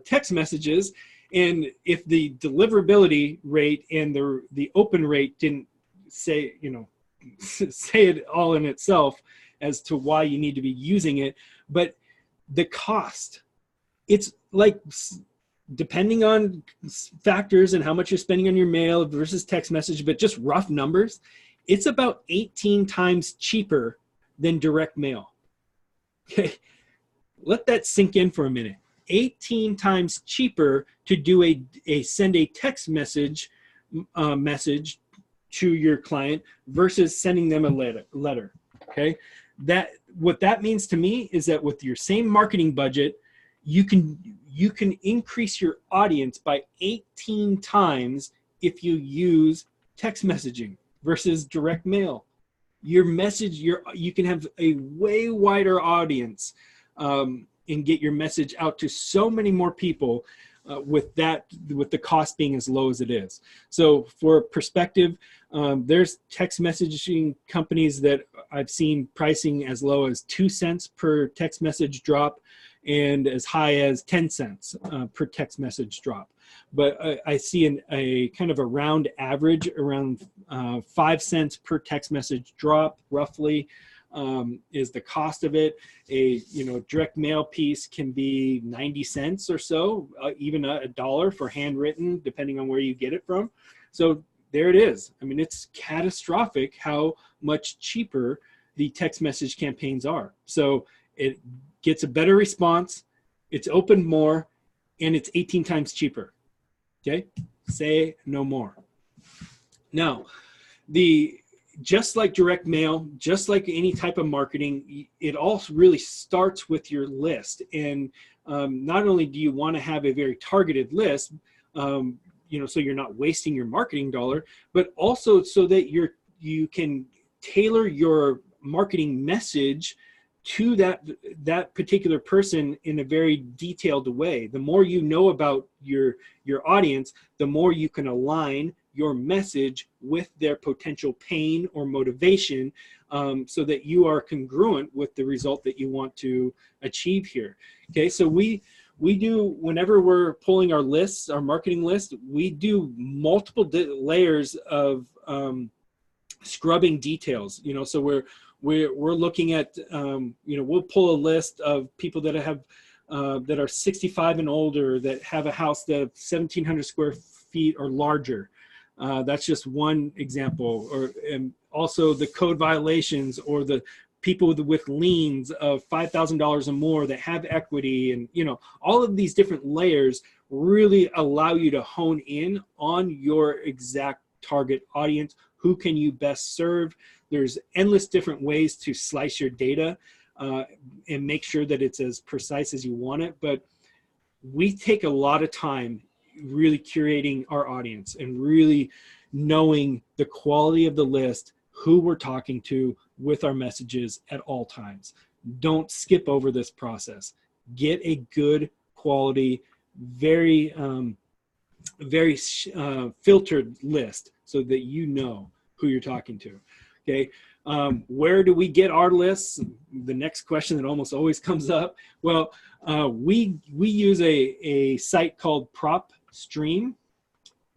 text messages, and if the deliverability rate and the open rate didn't say it all in itself as to why you need to be using it, but the cost, it's like, depending on factors and how much you're spending on your mail versus text message, but just rough numbers, it's about 18 times cheaper than direct mail. Okay, let that sink in for a minute. 18 times cheaper to do send a text message to your client versus sending them a letter. Okay, what that means to me is that with your same marketing budget, you can increase your audience by 18 times if you use text messaging versus direct mail. Your message, you can have a way wider audience, and get your message out to so many more people, with the cost being as low as it is. So for perspective, there's text messaging companies that I've seen pricing as low as 2 cents per text message drop, and as high as 10 cents per text message drop. But I see a kind of a round average around 5 cents per text message drop, roughly, is the cost of it. A direct mail piece can be 90 cents or so, even a dollar for handwritten, depending on where you get it from. So there it is. I mean, it's catastrophic how much cheaper the text message campaigns are. So it gets a better response, it's opened more, and it's 18 times cheaper. Okay, say no more. Now, just like direct mail, just like any type of marketing, it all really starts with your list. And not only do you want to have a very targeted list, so you're not wasting your marketing dollar, but also so that you can tailor your marketing message to that particular person in a very detailed way. The more you know about your audience, the more you can align your message with their potential pain or motivation, so that you are congruent with the result that you want to achieve here. Okay, so we do, whenever we're pulling our lists, our marketing list, we do multiple layers of scrubbing details. So we're looking at, we'll pull a list of people that have that are 65 and older, that have a house that 1,700 square feet or larger. That's just one example. And also the code violations, or the people with liens of $5,000 or more that have equity, and all of these different layers really allow you to hone in on your exact target audience. Who can you best serve? There's endless different ways to slice your data, and make sure that it's as precise as you want it. But we take a lot of time really curating our audience and really knowing the quality of the list, who we're talking to with our messages at all times. Don't skip over this process. Get a good quality, very filtered list, so that you know who you're talking to. Okay, where do we get our lists? The next question that almost always comes up. Well, we use a site called PropStream.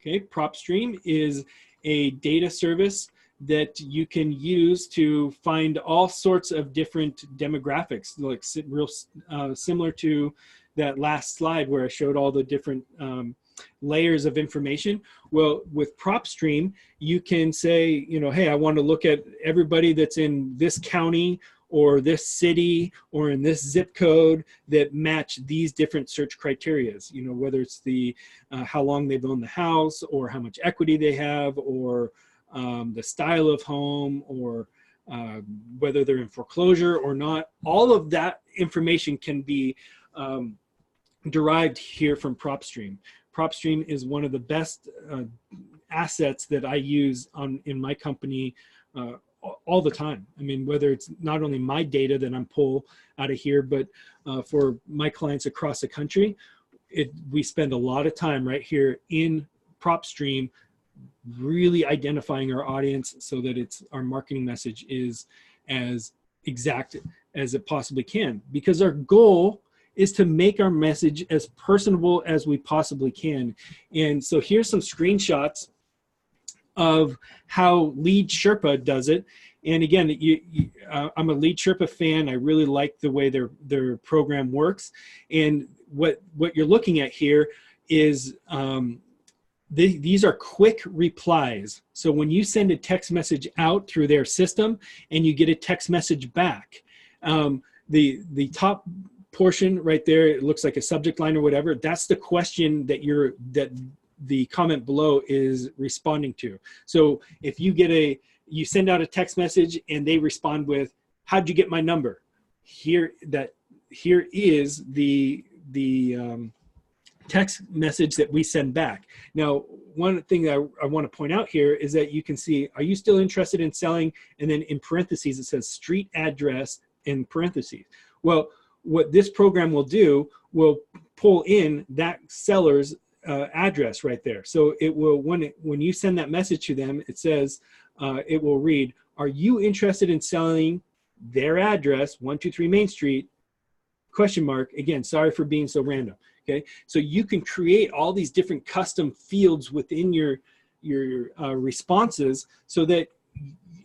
Okay, PropStream is a data service that you can use to find all sorts of different demographics, like real similar to that last slide where I showed all the different layers of information. Well, with PropStream, you can say, hey, I want to look at everybody that's in this county or this city or in this zip code that match these different search criteria. Whether it's the how long they've owned the house, or how much equity they have, or the style of home, or whether they're in foreclosure or not. All of that information can be derived here from PropStream. PropStream is one of the best assets that I use in my company all the time. I mean, whether it's not only my data that I'm pull out of here, but for my clients across the country, we spend a lot of time right here in PropStream really identifying our audience so that our marketing message is as exact as it possibly can, because our goal is to make our message as personable as we possibly can. And so here's some screenshots of how Lead Sherpa does it. And again, I'm a Lead Sherpa fan. I really like the way their program works. And what you're looking at here is these are quick replies. So when you send a text message out through their system and you get a text message back, the top portion right there, it looks like a subject line or whatever, that's the question that the comment below is responding to. So if you send out a text message and they respond with, how'd you get my number? Here is the text message that we send back. Now, one thing that I want to point out here is that you can see, are you still interested in selling? And then in parentheses, it says street address in parentheses. Well, what this program will do will pull in that seller's address right there. So it will, when you send that message to them, it says, it will read, are you interested in selling their address, 123 Main Street, ? Again, sorry for being so random. Okay, so you can create all these different custom fields within your responses so that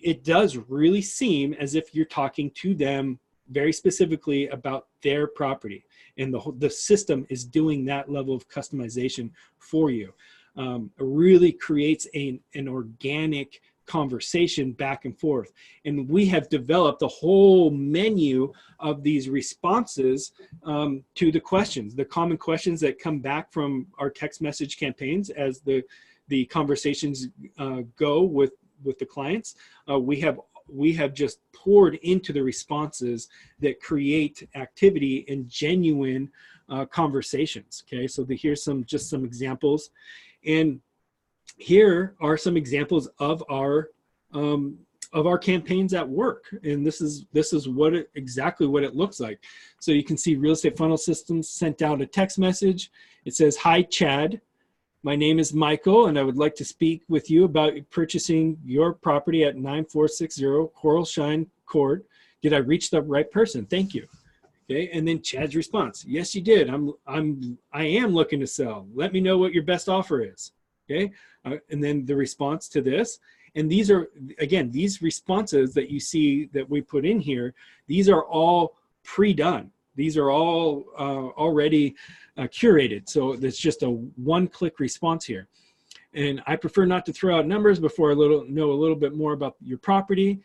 it does really seem as if you're talking to them very specifically about their property, and the system is doing that level of customization for you. It really creates an organic conversation back and forth. And we have developed a whole menu of these responses to the questions, the common questions that come back from our text message campaigns as the conversations go with the clients. We have just poured into the responses that create activity and genuine conversations. Okay, so here's just some examples, and here are some examples of our campaigns at work, and this is exactly what it looks like. So you can see Real Estate Funnel Systems sent out a text message. It says, "Hi Chad, my name is Michael, and I would like to speak with you about purchasing your property at 9460 Coral Shine Court. Did I reach the right person? Thank you." Okay, and then Chad's response, "Yes, you did. I am looking to sell. Let me know what your best offer is." Okay, and then the response to this, and these are, again, these responses that you see that we put in here, these are all pre-done. These are all already curated. So it's just a one-click response here. And I prefer not to throw out numbers before I know a little bit more about your property.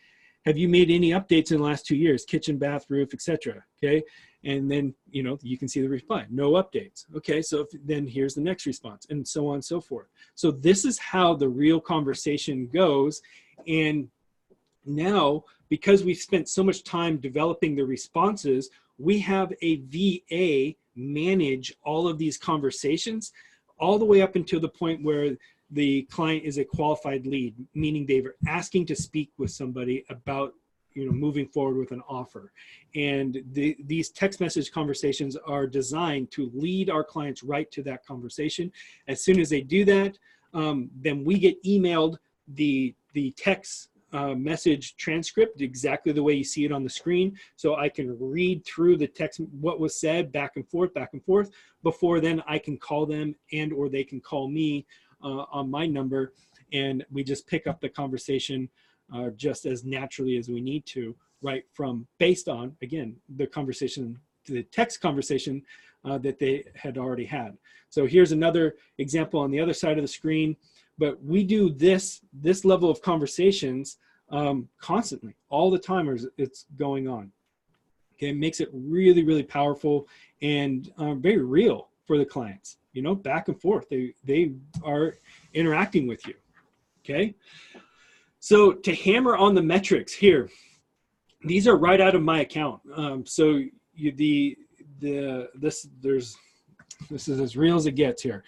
Have you made any updates in the last 2 years? Kitchen, bath, roof, etc. Okay, and then you can see the reply, no updates. Okay, so then here's the next response, and so on and so forth. So this is how the real conversation goes. And now, because we've spent so much time developing the responses, we have a VA manage all of these conversations all the way up until the point where the client is a qualified lead, meaning they're asking to speak with somebody about moving forward with an offer. And these text message conversations are designed to lead our clients right to that conversation. As soon as they do that, then we get emailed the text message transcript exactly the way you see it on the screen, so I can read through the text, what was said, back and forth, before then I can call them, and or they can call me on my number, and we just pick up the conversation just as naturally as we need to, right from, based on, again, the conversation, the text conversation that they had already had. So here's another example on the other side of the screen. But we do this level of conversations constantly, all the time it's going on. Okay, it makes it really, really powerful and very real for the clients. Back and forth, they are interacting with you. Okay, so to hammer on the metrics here, these are right out of my account. So this is as real as it gets here.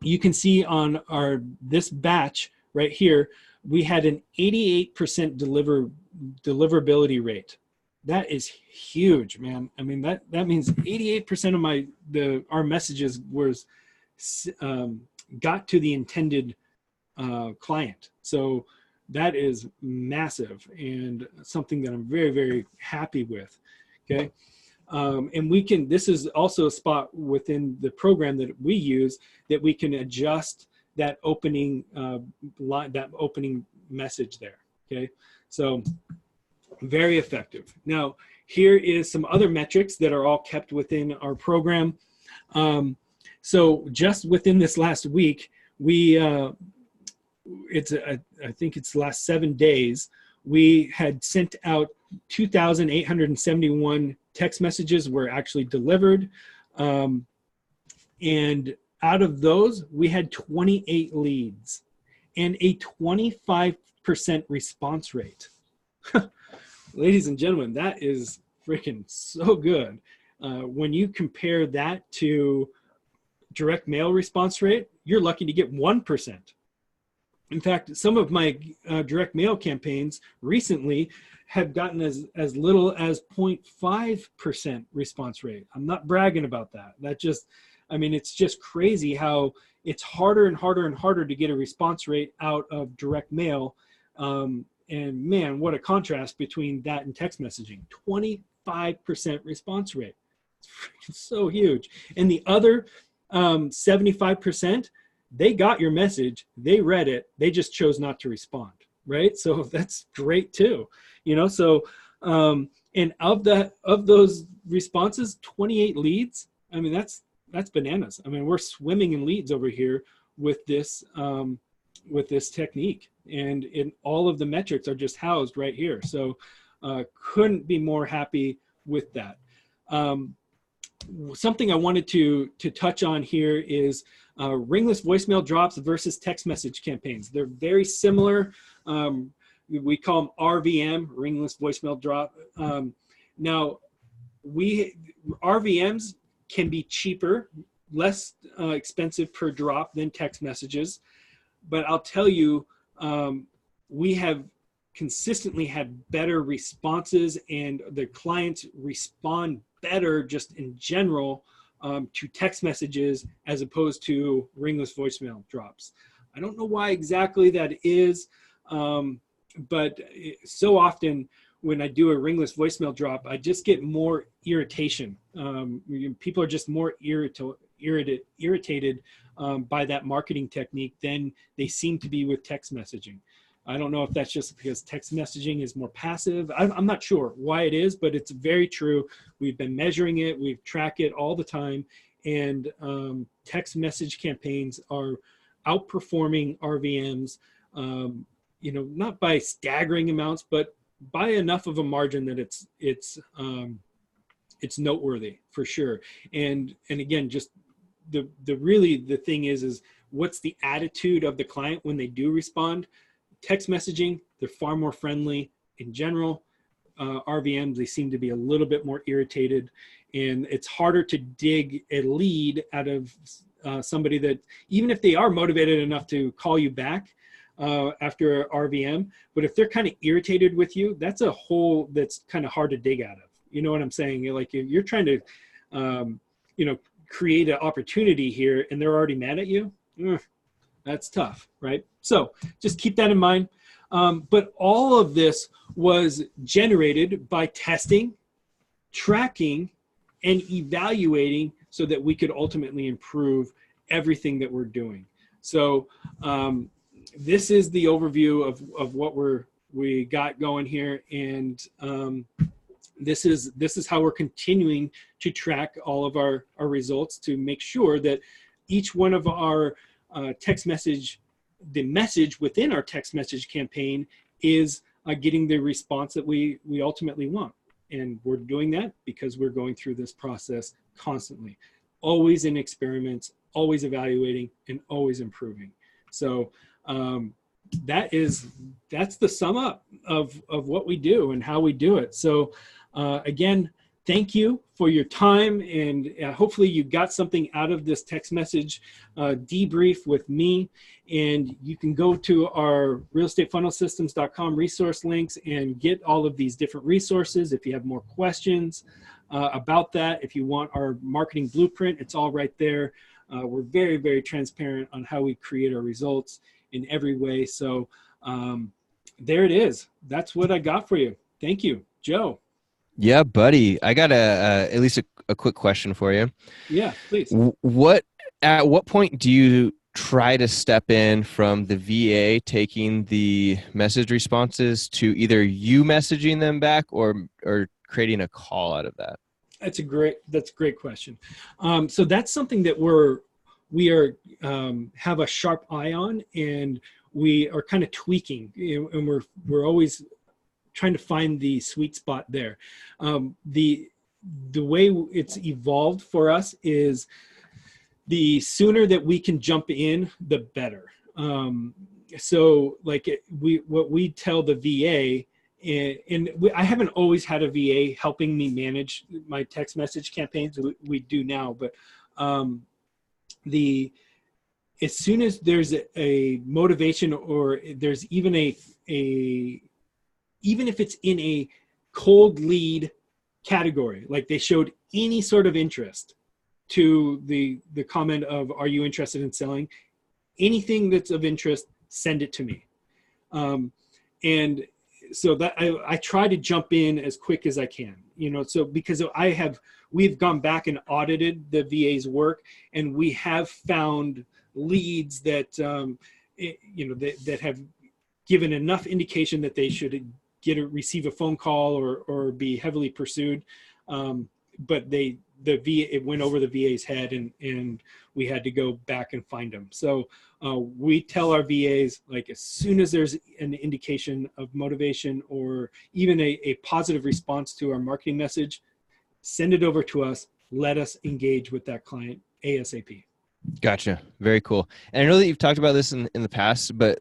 You can see on this batch right here, we had an 88% deliverability rate. That is huge, man. I mean, that means 88% of our messages got to the intended client. So that is massive and something that I'm very, very happy with. Okay. And this is also a spot within the program that we use that we can adjust that opening message there. Okay, so very effective. Now, here is some other metrics that are all kept within our program. So just within this last week, I think it's the last 7 days, we had sent out 2,871 text messages were actually delivered. And out of those, we had 28 leads and a 25% response rate. Ladies and gentlemen, that is freaking so good. When you compare that to direct mail response rate, you're lucky to get 1%. In fact, some of my direct mail campaigns recently have gotten as little as 0.5% response rate. I'm not bragging about that. It's just crazy how it's harder and harder and harder to get a response rate out of direct mail. And man, what a contrast between that and text messaging. 25% response rate. It's so huge. And the other 75%, they got your message, they read it, they just chose not to respond, right? So that's great too, So and of those responses, 28 leads. I mean, that's bananas. I mean, we're swimming in leads over here with this technique, and all of the metrics are just housed right here. So couldn't be more happy with that. Something I wanted to touch on here is ringless voicemail drops versus text message campaigns. They're very similar. We call them RVM, ringless voicemail drop. Now, RVMs can be cheaper, less expensive per drop than text messages. But I'll tell you, we have consistently had better responses, and the clients respond better just in general to text messages as opposed to ringless voicemail drops. I don't know why exactly that is, but so often when I do a ringless voicemail drop, I just get more irritation. People are just more irritated by that marketing technique than they seem to be with text messaging. I don't know if that's just because text messaging is more passive. I'm not sure why it is, but it's very true. We've been measuring it. We've tracked it all the time. And text message campaigns are outperforming RVMs, not by staggering amounts, but by enough of a margin that it's noteworthy for sure. And again, just the thing is what's the attitude of the client when they do respond? Text messaging, they're far more friendly in general. RVMs, they seem to be a little bit more irritated, and it's harder to dig a lead out of somebody that, even if they are motivated enough to call you back after RVM, but if they're kind of irritated with you, that's a hole that's kind of hard to dig out of. You know what I'm saying? Like if you're trying to, create an opportunity here and they're already mad at you, that's tough, right? So just keep that in mind. But all of this was generated by testing, tracking, and evaluating so that we could ultimately improve everything that we're doing. So this is the overview of what we got going here. And this is how we're continuing to track all of our results to make sure that each one of our the message within our text message campaign is getting the response that we ultimately want. And we're doing that because we're going through this process constantly, always in experiments, always evaluating, and always improving. So that's the sum up of what we do and how we do it. So again, thank you for your time, and hopefully you got something out of this text message debrief with me. And you can go to our realestatefunnelsystems.com resource links and get all of these different resources. If you have more questions about that, if you want our marketing blueprint, it's all right there. We're very, very transparent on how we create our results in every way. So there it is. That's what I got for you. Thank you, Joe. Yeah, buddy. I got at least a quick question for you. Yeah, please. At what point do you try to step in from the VA taking the message responses to either you messaging them back or creating a call out of that? That's a great question. So that's something that we have a sharp eye on, and we are kind of tweaking, and we're always trying to find the sweet spot there. The way it's evolved for us is the sooner that we can jump in, the better. So like what we tell the VA I haven't always had a VA helping me manage my text message campaigns. We do now, but the as soon as there's a motivation, or there's even even if it's in a cold lead category, like they showed any sort of interest to the comment of, are you interested in selling? Anything that's of interest, send it to me. And so that I try to jump in as quick as I can, so because we've gone back and audited the VA's work, and we have found leads that, that have given enough indication that they should receive a phone call or be heavily pursued. But it went over the VA's head, and we had to go back and find them. So we tell our VAs, like, as soon as there's an indication of motivation or even a positive response to our marketing message, send it over to us. Let us engage with that client ASAP. Gotcha. Very cool. And I know that you've talked about this in the past, but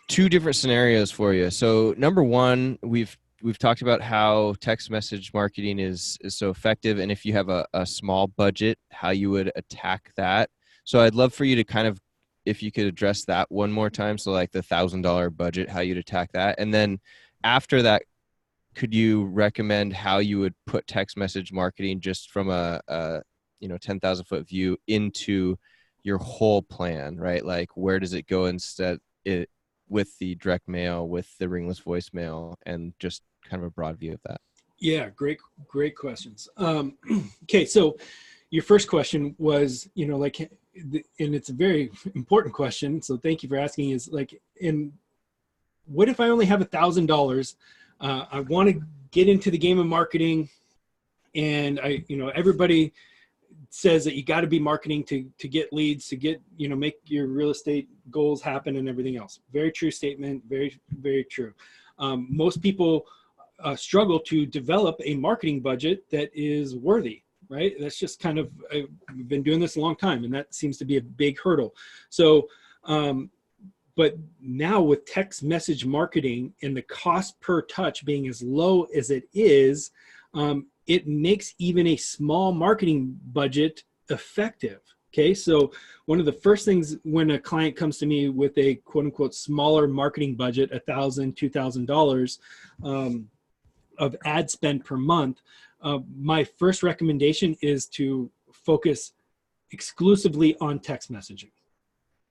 two different scenarios for you. So number one, we've talked about how text message marketing is so effective, and if you have a small budget, how you would attack that. So I'd love for you to kind of, if you could address that one more time. So like the $1,000 budget, how you'd attack that. And then after that, could you recommend how you would put text message marketing just from a 10,000 foot view into your whole plan, right? Like, where does it go instead with the direct mail, with the ringless voicemail, and just kind of a broad view of that? Yeah, great questions. Okay, so your first question was, and it's a very important question, so thank you for asking, is like, what if I only have $1,000? I want to get into the game of marketing, and everybody says that you got to be marketing to get leads, to get, make your real estate goals happen and everything else. Very true statement. Very, very true. Most people struggle to develop a marketing budget that is worthy, right? That's just kind of, I've been doing this a long time, and that seems to be a big hurdle. So, but now with text message marketing and the cost per touch being as low as it is, it makes even a small marketing budget effective. Okay, so one of the first things when a client comes to me with a quote unquote smaller marketing budget, $1,000, $2,000 of ad spend per month, my first recommendation is to focus exclusively on text messaging,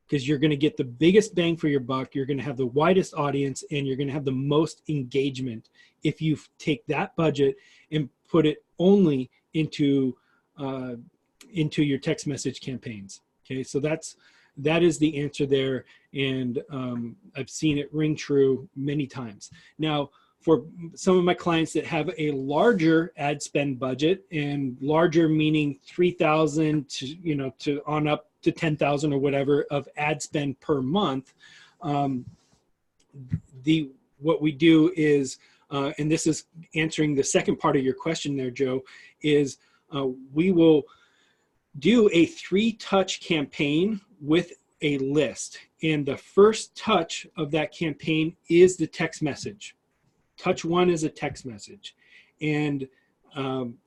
because you're going to get the biggest bang for your buck. You're going to have the widest audience, and you're going to have the most engagement if you take that budget and put it only into your text message campaigns. Okay, so that is the answer there, and I've seen it ring true many times. Now, for some of my clients that have a larger ad spend budget, and larger meaning 3,000 to on up to 10,000 or whatever of ad spend per month, what we do is, and this is answering the second part of your question there, Joe, is we will do a 3-touch campaign with a list. And the first touch of that campaign is the text message. Touch 1 is a text message. And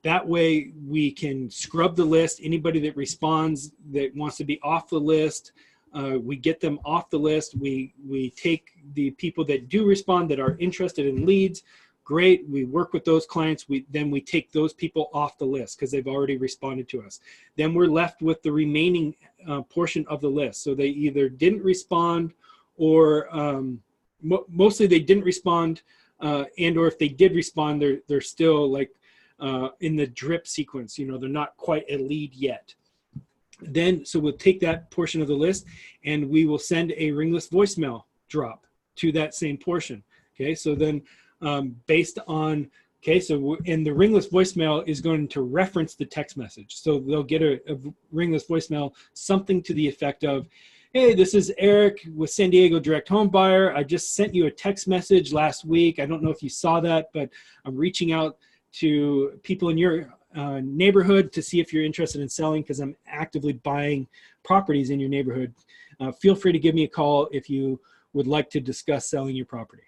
that way we can scrub the list. Anybody that responds that wants to be off the list, we get them off the list. We take the people that do respond, that are interested in leads. Great. We work with those clients. Then we take those people off the list because they've already responded to us. Then we're left with the remaining portion of the list. So they either didn't respond, or mostly they didn't respond, and or if they did respond, they're still like in the drip sequence. They're not quite a lead yet. Then, so we'll take that portion of the list, and we will send a ringless voicemail drop to that same portion. Okay, so then based on, and the ringless voicemail is going to reference the text message. So they'll get a ringless voicemail, something to the effect of, hey, this is Eric with San Diego Direct Home Buyer. I just sent you a text message last week. I don't know if you saw that, but I'm reaching out to people in your neighborhood to see if you're interested in selling, because I'm actively buying properties in your neighborhood. Feel free to give me a call if you would like to discuss selling your property.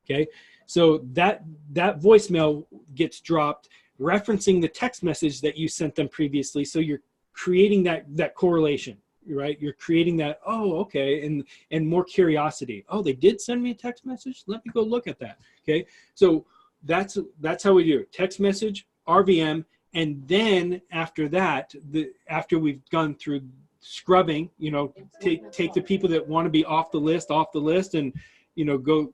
Okay. So that voicemail gets dropped referencing the text message that you sent them previously. So you're creating that correlation, right? You're creating that, oh, okay, and more curiosity. Oh, they did send me a text message. Let me go look at that. Okay. So that's how we do it. Text message, RVM, and then after that, after we've gone through scrubbing, take the people that want to be off the list, and go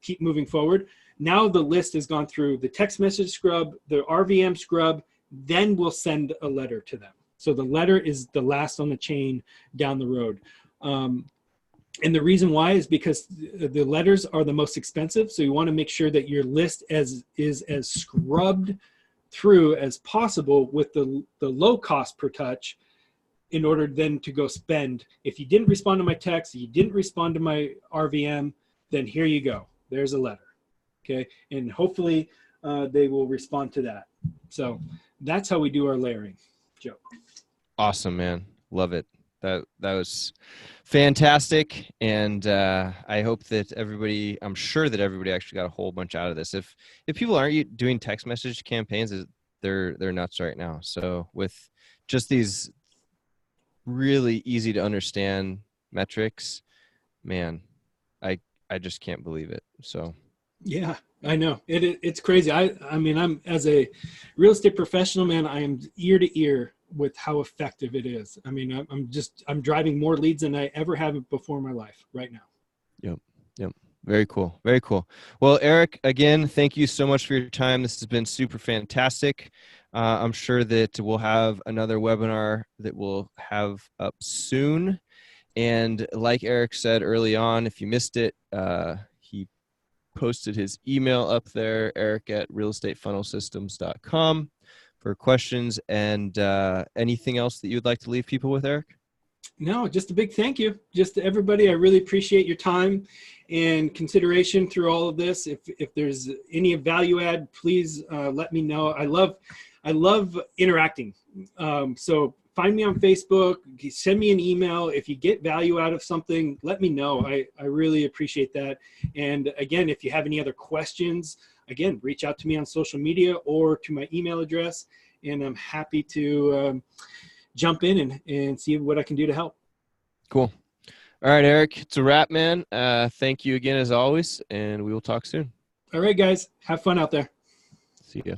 keep moving forward. Now the list has gone through the text message scrub, the RVM scrub, then we'll send a letter to them. So the letter is the last on the chain down the road. And the reason why is because the letters are the most expensive. So you want to make sure that your list is as scrubbed through as possible with the low cost per touch, in order then to go spend. If you didn't respond to my text, you didn't respond to my RVM, then here you go. There's a letter. Okay. And hopefully they will respond to that. So that's how we do our layering, Joe. Awesome, man. Love it. That was fantastic. And I hope that I'm sure that everybody actually got a whole bunch out of this. If people aren't doing text message campaigns, they're nuts right now. So with just these really easy to understand metrics, man, I just can't believe it. So yeah, I know it's crazy. I mean, I'm, as a real estate professional, man, I am ear to ear with how effective it is. I mean, I'm driving more leads than I ever have before in my life right now. Yep. Very cool. Very cool. Well, Erik, again, thank you so much for your time. This has been super fantastic. I'm sure that we'll have another webinar that we'll have up soon. And like Erik said early on, if you missed it, he posted his email up there, eric@realestatefunnelsystems.com, for questions. And anything else that you'd like to leave people with, Erik? No, just a big thank you. Just to everybody, I really appreciate your time and consideration through all of this. If there's any value add, please let me know. I love interacting. So find me on Facebook, send me an email. If you get value out of something, let me know. I really appreciate that. And again, if you have any other questions, again, reach out to me on social media or to my email address, and I'm happy to jump in and see what I can do to help. Cool. All right, Erik, it's a wrap, man. Thank you again as always, and we will talk soon. All right, guys, have fun out there. See ya.